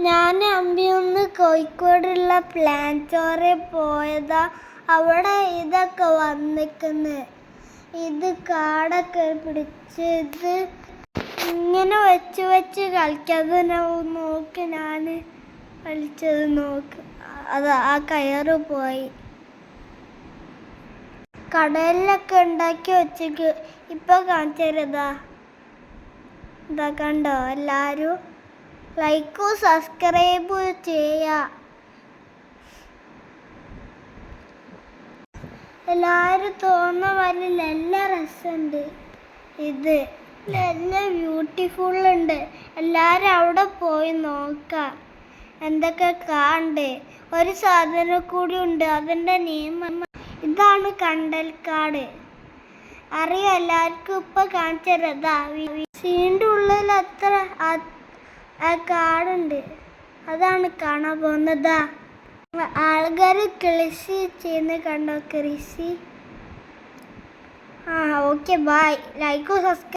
ഞാൻ അമ്പിയൊന്ന് കോഴിക്കോടുള്ള പ്ലാൻറ്റോറിൽ പോയതാ. അവിടെ ഇതൊക്കെ വന്നിക്കുന്നു. ഇത് കാടൊക്കെ പിടിച്ച് ഇത് ഇങ്ങനെ വെച്ച് കളിക്കാതെ നോക്ക്. ഞാൻ കളിച്ചത് നോക്ക്. അത് ആ കയറ് പോയി. കടലിലൊക്കെ ഉണ്ടാക്കി വെച്ചേക്ക്. ഇപ്പൊ കാണിച്ചതാ. ഇതാ കണ്ടോ? എല്ലാവരും ലൈക്കും സബ്സ്ക്രൈബ് ചെയ്യാ. എല്ലാവരും തോന്നുന്ന പോലെ നല്ല രസമുണ്ട്. ഇത് നല്ല ബ്യൂട്ടിഫുൾ ഉണ്ട്. എല്ലാവരും അവിടെ പോയി നോക്കാം. എന്തൊക്കെ കാണണ്ടേ. ഒരു സാധനം കൂടി ഉണ്ട്. അതിൻ്റെ നിയമം ഇതാണ് കണ്ടൽക്കാട്. അറിയാം എല്ലാവർക്കും. ഇപ്പൊ കാണിച്ചതാ. വീടിൻ്റെ ഉള്ളിൽ അത്ര ആ കാടുണ്ട്. അതാണ് കാണാൻ പോകുന്നതാ. ആൾക്കാർ കൃഷി ചെയ്യുന്ന കണ്ടോ? കൃഷി. Okay bye. ലൈക്കും സബ്സ്ക്രൈബ്